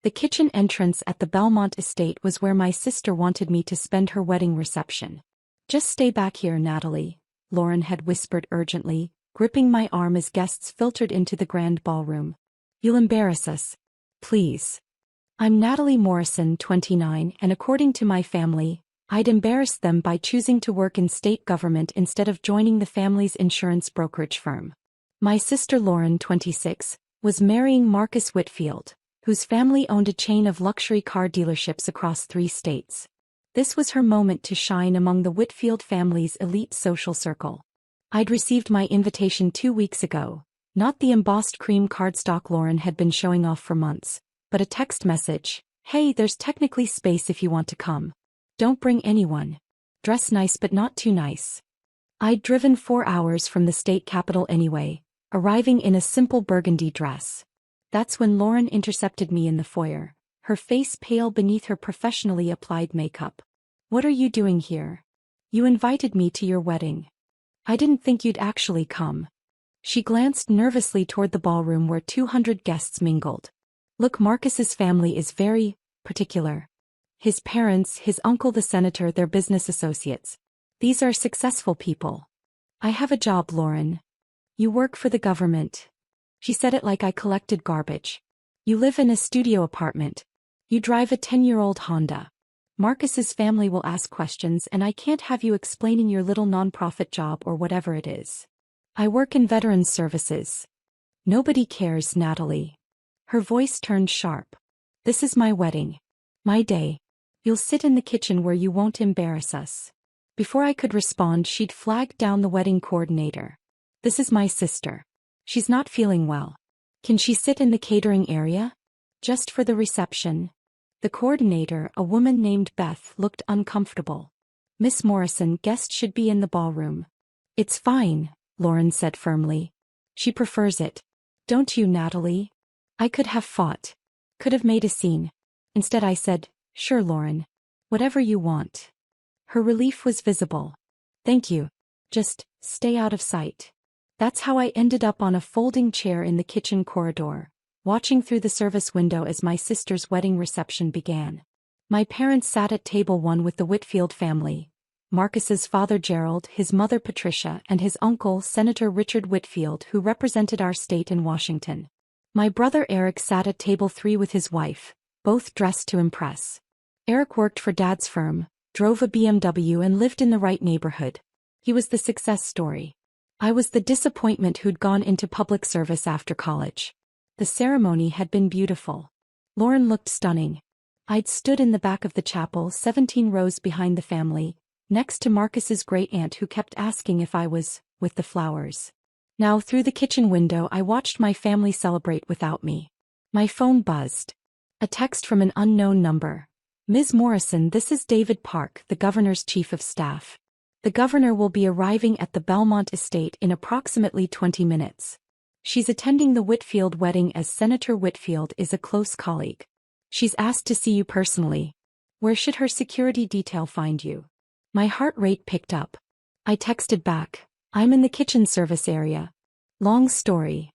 The kitchen entrance at the Belmont estate was where my sister wanted me to spend her wedding reception. "Just stay back here, Natalie," Lauren had whispered urgently, gripping my arm as guests filtered into the grand ballroom. "You'll embarrass us. Please." "I'm Natalie Morrison, 29, and according to my family, I'd embarrass them by choosing to work in state government instead of joining the family's insurance brokerage firm." My sister Lauren, 26, was marrying Marcus Whitfield, whose family owned a chain of luxury car dealerships across 3 states. This was her moment to shine among the Whitfield family's elite social circle. I'd received my invitation 2 weeks ago, not the embossed cream cardstock Lauren had been showing off for months, but a text message: "Hey, there's technically space if you want to come. Don't bring anyone. Dress nice but not too nice." I'd driven 4 hours from the state capital anyway, arriving in a simple burgundy dress. That's when Lauren intercepted me in the foyer, her face pale beneath her professionally applied makeup. "What are you doing here? You invited me to your wedding. I didn't think you'd actually come." She glanced nervously toward the ballroom where 200 guests mingled. "Look, Marcus's family is very particular. His parents, his uncle the senator, their business associates. These are successful people." "I have a job, Lauren." "You work for the government." She said it like I collected garbage. "You live in a studio apartment. You drive a 10-year-old Honda. Marcus's family will ask questions and I can't have you explaining your little nonprofit job or whatever it is." "I work in veterans services." "Nobody cares, Natalie." Her voice turned sharp. "This is my wedding. My day. You'll sit in the kitchen where you won't embarrass us." Before I could respond, she'd flagged down the wedding coordinator. "This is my sister. She's not feeling well. Can she sit in the catering area? Just for the reception?" The coordinator, a woman named Beth, looked uncomfortable. "Miss Morrison, guests should be in the ballroom." "It's fine," Lauren said firmly. "She prefers it. Don't you, Natalie?" I could have fought. Could have made a scene. Instead I said, "Sure, Lauren. Whatever you want." Her relief was visible. "Thank you. Just stay out of sight." That's how I ended up on a folding chair in the kitchen corridor, watching through the service window as my sister's wedding reception began. My parents sat at table 1 with the Whitfield family: Marcus's father Gerald, his mother Patricia, and his uncle, Senator Richard Whitfield, who represented our state in Washington. My brother Eric sat at table 3 with his wife, both dressed to impress. Eric worked for Dad's firm, drove a BMW and lived in the right neighborhood. He was the success story. I was the disappointment who'd gone into public service after college. The ceremony had been beautiful. Lauren looked stunning. I'd stood in the back of the chapel, 17 rows behind the family, next to Marcus's great-aunt who kept asking if I was with the flowers. Now through the kitchen window I watched my family celebrate without me. My phone buzzed. A text from an unknown number. "Ms. Morrison, this is David Park, the governor's chief of staff. The governor will be arriving at the Belmont estate in approximately 20 minutes. She's attending the Whitfield wedding as Senator Whitfield is a close colleague. She's asked to see you personally. Where should her security detail find you?" My heart rate picked up. I texted back, "I'm in the kitchen service area." Long story.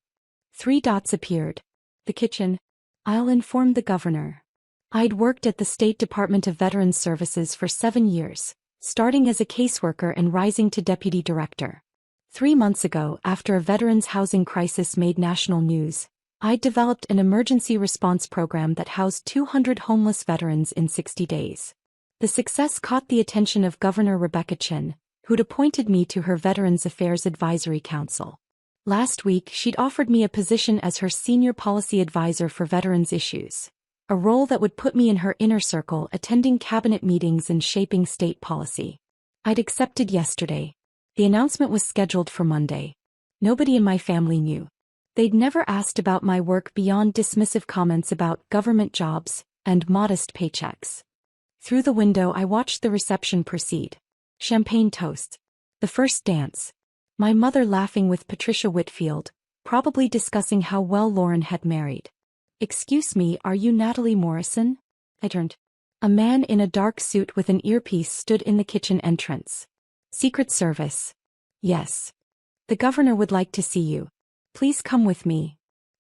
3 dots appeared. The kitchen. "I'll inform the governor." I'd worked at the State Department of Veterans Services for 7 years, starting as a caseworker and rising to deputy director. 3 months ago, after a veterans housing crisis made national news, I developed an emergency response program that housed 200 homeless veterans in 60 days. The success caught the attention of Governor Rebecca Chin, who'd appointed me to her Veterans Affairs Advisory Council. Last week, she'd offered me a position as her senior policy advisor for veterans issues, a role that would put me in her inner circle, attending cabinet meetings and shaping state policy. I'd accepted yesterday. The announcement was scheduled for Monday. Nobody in my family knew. They'd never asked about my work beyond dismissive comments about government jobs and modest paychecks. Through the window I watched the reception proceed. Champagne toasts. The first dance. My mother laughing with Patricia Whitfield, probably discussing how well Lauren had married. "Excuse me, are you Natalie Morrison?" I turned. A man in a dark suit with an earpiece stood in the kitchen entrance. "Secret Service." "Yes. The governor would like to see you. Please come with me."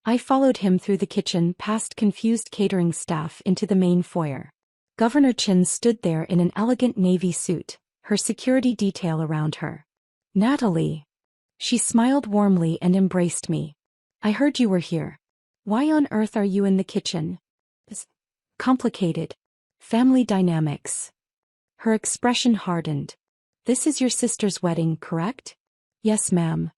I followed him through the kitchen past confused catering staff into the main foyer. Governor Chin stood there in an elegant navy suit, her security detail around her. Natalie. She smiled warmly and embraced me. I heard you were here. Why on earth are you in the kitchen? Complicated. Family dynamics. Her expression hardened. This is your sister's wedding, correct? Yes, ma'am.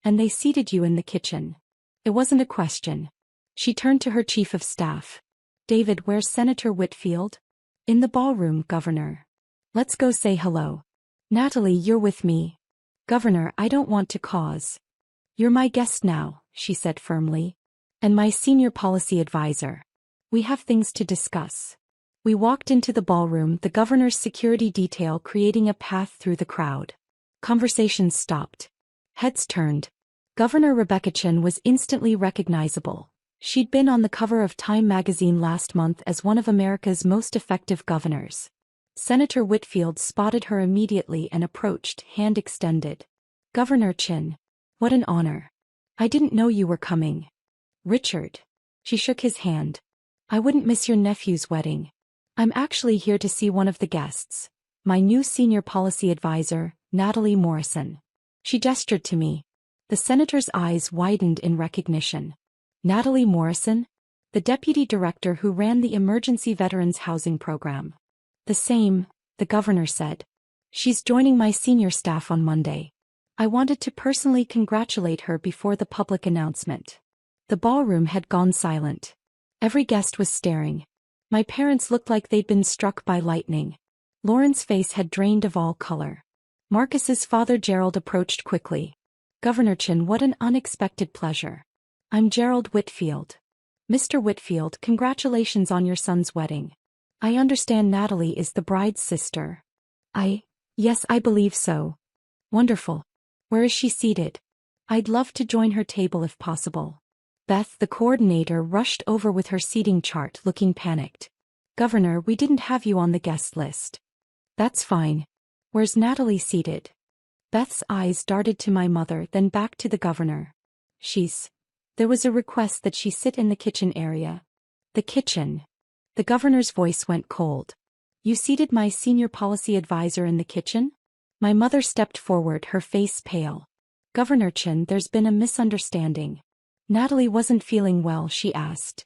And they seated you in the kitchen. It wasn't a question. She turned to her chief of staff. David, where's Senator Whitfield? In the ballroom, Governor. Let's go say hello. Natalie, you're with me. Governor, I don't want to cause. You're my guest now, she said firmly. And my senior policy advisor. We have things to discuss. We walked into the ballroom, the governor's security detail creating a path through the crowd. Conversations stopped. Heads turned. Governor Rebecca Chin was instantly recognizable. She'd been on the cover of Time magazine last month as one of America's most effective governors. Senator Whitfield spotted her immediately and approached, hand extended. Governor Chin. What an honor. I didn't know you were coming. Richard. She shook his hand. I wouldn't miss your nephew's wedding. I'm actually here to see one of the guests. My new senior policy advisor, Natalie Morrison. She gestured to me. The senator's eyes widened in recognition. Natalie Morrison? The deputy director who ran the Emergency Veterans Housing Program. The same, the governor said. She's joining my senior staff on Monday. I wanted to personally congratulate her before the public announcement. The ballroom had gone silent. Every guest was staring. My parents looked like they'd been struck by lightning. Lauren's face had drained of all color. Marcus's father Gerald approached quickly. Governor Chin, what an unexpected pleasure. I'm Gerald Whitfield. Mr. Whitfield, congratulations on your son's wedding. I understand Natalie is the bride's sister. Yes, I believe so. Wonderful. Where is she seated? I'd love to join her table if possible. Beth, the coordinator, rushed over with her seating chart, looking panicked. Governor, we didn't have you on the guest list. That's fine. Where's Natalie seated? Beth's eyes darted to my mother, then back to the governor. There was a request that she sit in the kitchen area. The kitchen. The governor's voice went cold. You seated my senior policy advisor in the kitchen? My mother stepped forward, her face pale. Governor Chin, there's been a misunderstanding. Natalie wasn't feeling well, she asked.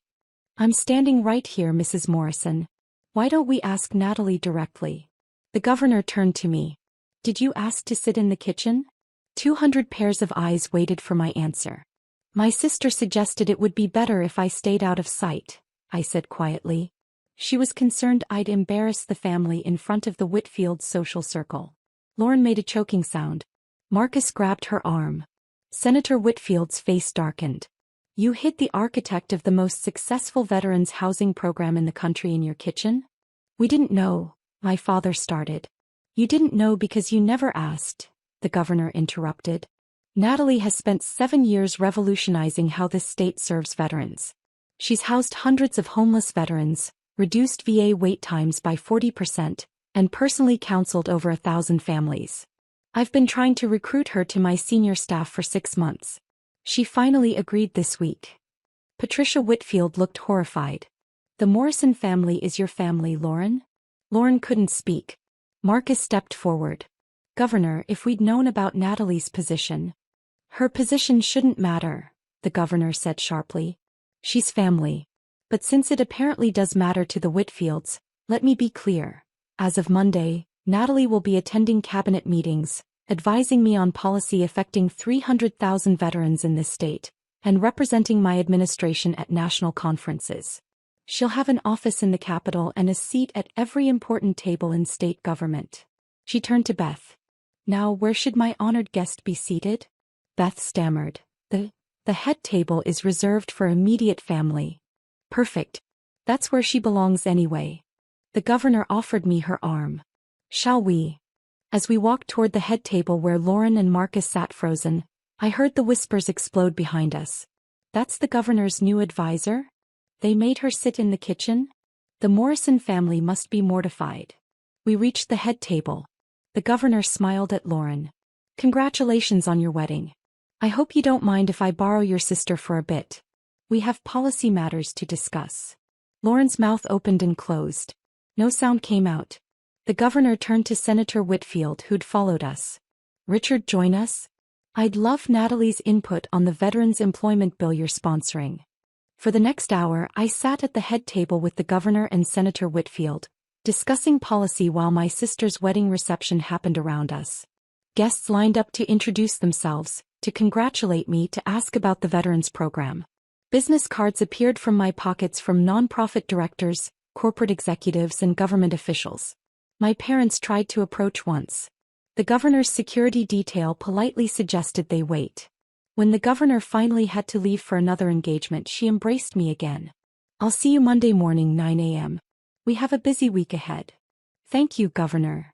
I'm standing right here, Mrs. Morrison. Why don't we ask Natalie directly? The governor turned to me. Did you ask to sit in the kitchen? 200 pairs of eyes waited for my answer. My sister suggested it would be better if I stayed out of sight, I said quietly. She was concerned I'd embarrass the family in front of the Whitfield social circle. Lauren made a choking sound. Marcus grabbed her arm. Senator Whitfield's face darkened. You hid the architect of the most successful veterans housing program in the country in your kitchen? We didn't know, my father started. You didn't know because you never asked, the governor interrupted. Natalie has spent 7 years revolutionizing how this state serves veterans. She's housed hundreds of homeless veterans, reduced VA wait times by 40%, and personally counseled over 1,000 families. I've been trying to recruit her to my senior staff for 6 months. She finally agreed this week. Patricia Whitfield looked horrified. The Morrison family is your family, Lauren? Lauren couldn't speak. Marcus stepped forward. Governor, if we'd known about Natalie's position. Her position shouldn't matter, the governor said sharply. She's family. But since it apparently does matter to the Whitfields, let me be clear. As of Monday, Natalie will be attending cabinet meetings, advising me on policy affecting 300,000 veterans in this state, and representing my administration at national conferences. She'll have an office in the Capitol and a seat at every important table in state government. She turned to Beth. Now, where should my honored guest be seated? Beth stammered. The head table is reserved for immediate family. Perfect. That's where she belongs anyway. The governor offered me her arm. Shall we? As we walked toward the head table where Lauren and Marcus sat frozen, I heard the whispers explode behind us. That's the governor's new advisor? They made her sit in the kitchen? The Morrison family must be mortified. We reached the head table. The governor smiled at Lauren. Congratulations on your wedding. I hope you don't mind if I borrow your sister for a bit. We have policy matters to discuss. Lauren's mouth opened and closed. No sound came out. The governor turned to Senator Whitfield, who'd followed us. Richard, join us? I'd love Natalie's input on the veterans' employment bill you're sponsoring. For the next hour, I sat at the head table with the governor and Senator Whitfield, discussing policy while my sister's wedding reception happened around us. Guests lined up to introduce themselves, to congratulate me, to ask about the veterans program. Business cards appeared from my pockets from nonprofit directors, corporate executives, and government officials. My parents tried to approach once. The governor's security detail politely suggested they wait. When the governor finally had to leave for another engagement, she embraced me again. I'll see you Monday morning, 9 a.m. We have a busy week ahead. Thank you, Governor.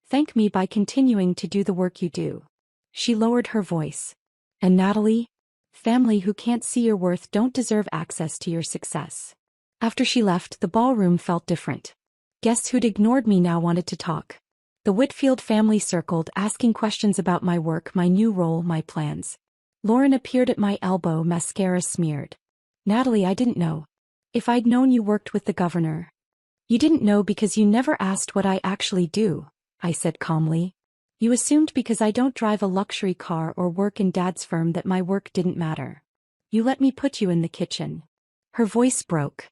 Thank me by continuing to do the work you do. She lowered her voice. And Natalie? Family who can't see your worth don't deserve access to your success. After she left, the ballroom felt different. Guests who'd ignored me now wanted to talk. The Whitfield family circled, asking questions about my work, my new role, my plans. Lauren appeared at my elbow, mascara smeared. Natalie, I didn't know. If I'd known you worked with the governor. You didn't know because you never asked what I actually do, I said calmly. You assumed because I don't drive a luxury car or work in Dad's firm that my work didn't matter. You let me put you in the kitchen. Her voice broke.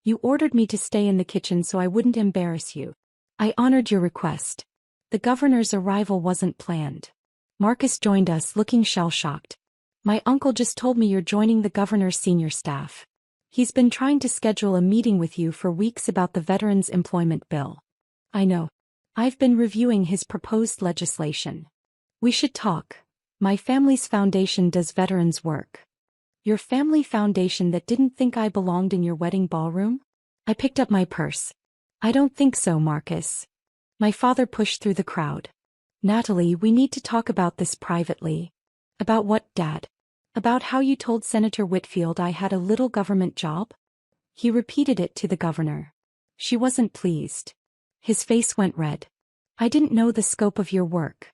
You ordered me to stay in the kitchen so I wouldn't embarrass you. I honored your request. The governor's arrival wasn't planned. Marcus joined us, looking shell-shocked. My uncle just told me you're joining the governor's senior staff. He's been trying to schedule a meeting with you for weeks about the veterans' employment bill. I know. I've been reviewing his proposed legislation. We should talk. My family's foundation does veterans work. Your family foundation that didn't think I belonged in your wedding ballroom? I picked up my purse. I don't think so, Marcus. My father pushed through the crowd. Natalie, we need to talk about this privately. About what, Dad? About how you told Senator Whitfield I had a little government job? He repeated it to the governor. She wasn't pleased. His face went red. I didn't know the scope of your work.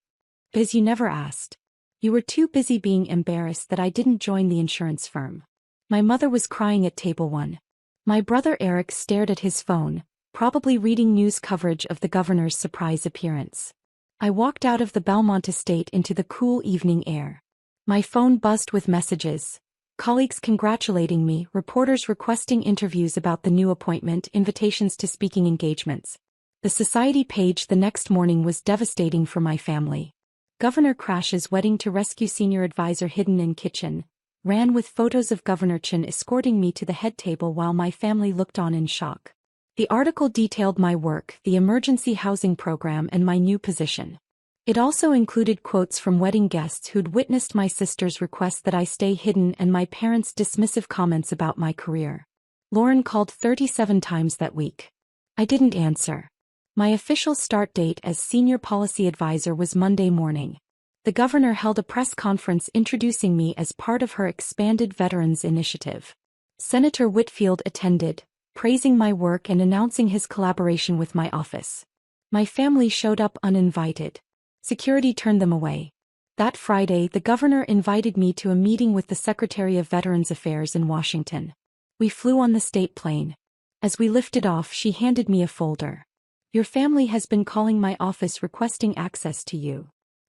Biz, you never asked. You were too busy being embarrassed that I didn't join the insurance firm. My mother was crying at table 1. My brother Eric stared at his phone, probably reading news coverage of the governor's surprise appearance. I walked out of the Belmont estate into the cool evening air. My phone buzzed with messages. Colleagues congratulating me, reporters requesting interviews about the new appointment, invitations to speaking engagements. The society page the next morning was devastating for my family. Governor Crash's wedding to rescue senior advisor hidden in kitchen, ran with photos of Governor Chin escorting me to the head table while my family looked on in shock. The article detailed my work, the emergency housing program, and my new position. It also included quotes from wedding guests who'd witnessed my sister's request that I stay hidden and my parents' dismissive comments about my career. Lauren called 37 times that week. I didn't answer. My official start date as senior policy advisor was Monday morning. The governor held a press conference introducing me as part of her expanded Veterans Initiative. Senator Whitfield attended, praising my work and announcing his collaboration with my office. My family showed up uninvited. Security turned them away. That Friday, the governor invited me to a meeting with the Secretary of Veterans Affairs in Washington. We flew on the state plane. As we lifted off, she handed me a folder. Your family has been calling my office requesting access to you.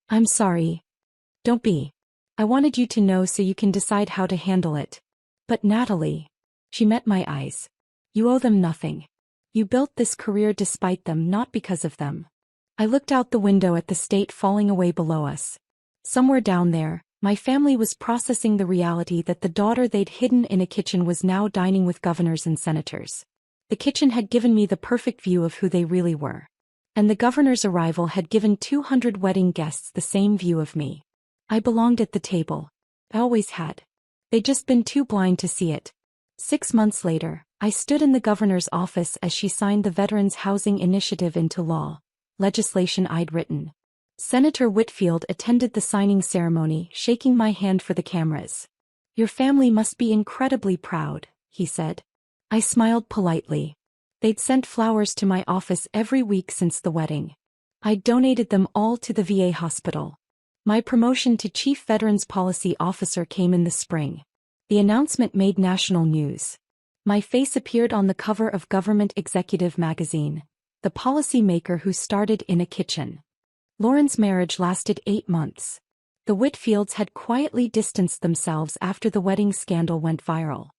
I'm sorry. Don't be. I wanted you to know so you can decide how to handle it. But Natalie. She met my eyes. You owe them nothing. You built this career despite them, not because of them. I looked out the window at the state falling away below us. Somewhere down there, my family was processing the reality that the daughter they'd hidden in a kitchen was now dining with governors and senators. The kitchen had given me the perfect view of who they really were. And the governor's arrival had given 200 wedding guests the same view of me. I belonged at the table. I always had. They'd just been too blind to see it. 6 months later, I stood in the governor's office as she signed the Veterans Housing Initiative into law, legislation I'd written. Senator Whitfield attended the signing ceremony, shaking my hand for the cameras. Your family must be incredibly proud, he said. I smiled politely. They'd sent flowers to my office every week since the wedding. I'd donated them all to the VA hospital. My promotion to Chief Veterans Policy Officer came in the spring. The announcement made national news. My face appeared on the cover of Government Executive magazine, the policymaker who started in a kitchen. Lauren's marriage lasted 8 months. The Whitfields had quietly distanced themselves after the wedding scandal went viral.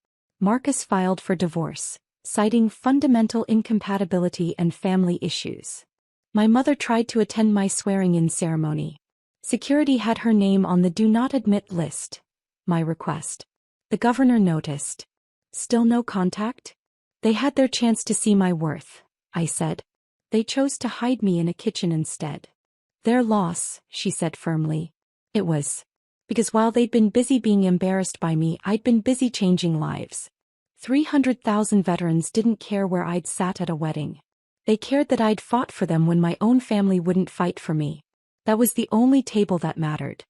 Marcus filed for divorce, citing fundamental incompatibility and family issues. My mother tried to attend my swearing-in ceremony. Security had her name on the do not admit list. My request. The governor noticed. Still no contact? They had their chance to see my worth, I said. They chose to hide me in a kitchen instead. Their loss, she said firmly. It was. Because while they'd been busy being embarrassed by me, I'd been busy changing lives. 300,000 veterans didn't care where I'd sat at a wedding. They cared that I'd fought for them when my own family wouldn't fight for me. That was the only table that mattered.